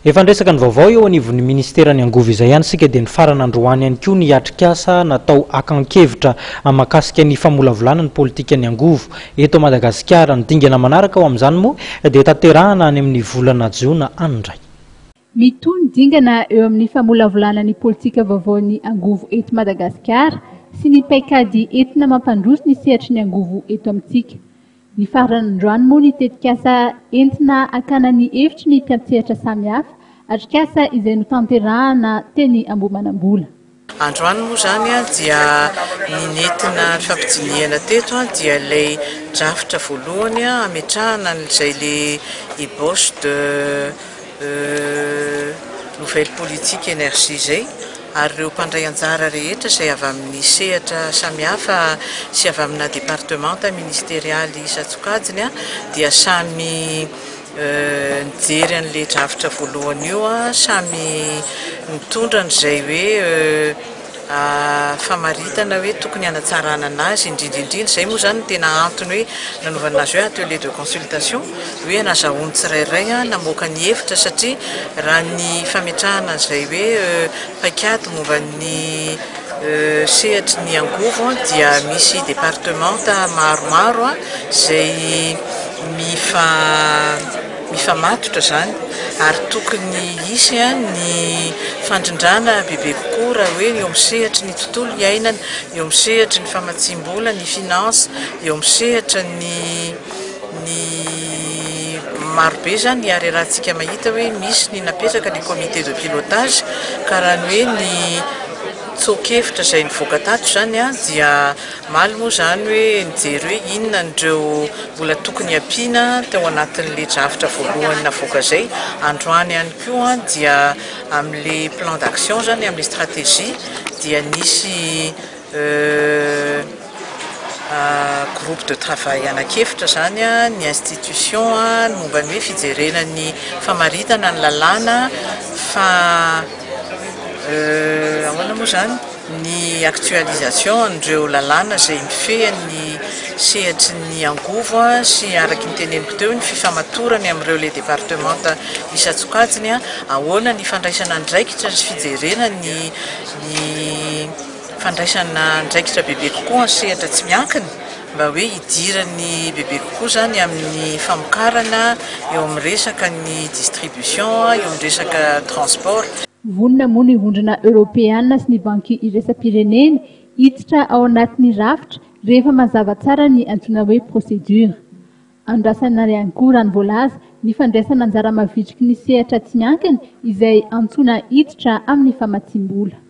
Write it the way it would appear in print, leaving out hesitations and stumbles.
Efa ndresaka ny vaovao eo anivon'ny ministerany angovo izay ihany sika dia ny farana androany ihany koa ny atrikasa natao akan-kevitra mahakasika ny famolavolana ny politika ny angovo eto Madagasikara. Ny dingana manaraka ao amin'izany moa dia tanterahana any amin'ny volana Jiona andray. Mitony dingana eo amin'ny famolavolana ny politika vaovaon'ny angovo eto Madagasikara sy ny paikady entina mampandroso ny sehatry ny angovo eto amintsika. Ny farana androany moa ny tetikasa entina akana ny hevitry ny mpiantsehatra samihafa atrikasa izay notanterahana teny Ambohimanambola. Androany moa zany dia ny nentina fampidiniana teto dia ilay drafitra voalohany ametrahana izay le ébauche de nouvelle politique énergie zay. Ary ireo mpandray anjara rehetra izay avy amin'ny sehatra samihafa sy avy amina départementa ministérialy Isatsokajiny dia samy nijery an'ilay drafitra voalohany io samy mitondra n'izay hoe famaritana hoe tokony hanatsarana anazy indrindrindrindra izay moa zany tena antony hoe nanaovana azy hoe atelier de consultation hoe nazahoany tsirairay namoaka ny hevitra satria raha ny fametrahana izay hoe paikady momba ny sehatry ny angovo dia misy départementa maromaro izay mifamatotra zany ary tokony isy ny fandrindrana bebe kokoa raha hoe eo amin'ny sehatry ny tontolo iainana, eo amin'ny sehatry ny famatsiam-bola, ny finance, eo amin'ny sehatry ny marobe zany ary rahantsika mahita hoe misy ny napetraka ny comité de pilotage ka raha ny hoe ny tsokevitra izay nivoaka tato zany dia maly moa zany hoe nijery hoe inona n'ireo mbola tokony ampiana teo anatin'le drafitra voalohany navoaka zay. Androany ihany koa dia amin'le plan d'action zany amin'le stratégie dia nisy groupe de travail anakefitra zany ny institution momba ny hoe fijerena ny famaritana ny lalàna fa ahoana moa zany ny actualisation an'ireo lalàna izay mifehan'ny sehatry ny angovo sy araky ny teneniko teo ny fifamatorany amin'ireo le départementa Isatsokajiny ahoana ny fandraisana andraikitra sy fijerena ny fandraisana andraikitra bebe kokoa ny sehatra tsy miankina mba hoe hidirany bebe kokoa zany amin'ny famokarana eo amin'ny resaka ny distribution, eo amin'ny resaka transport. Vonona moa ny vondrona Europeana sy ny banky iraisam-pireneny hiditra ao anatin'ny rafitra rehefa mazava tsara ny antsoina hoe procédure. Andrasana ihany koa ranom-boalaza ny fandraisana anjara mavitriky ny sehatra tsy miankina izay antsoina hiditra amin'ny famatsiam-bola.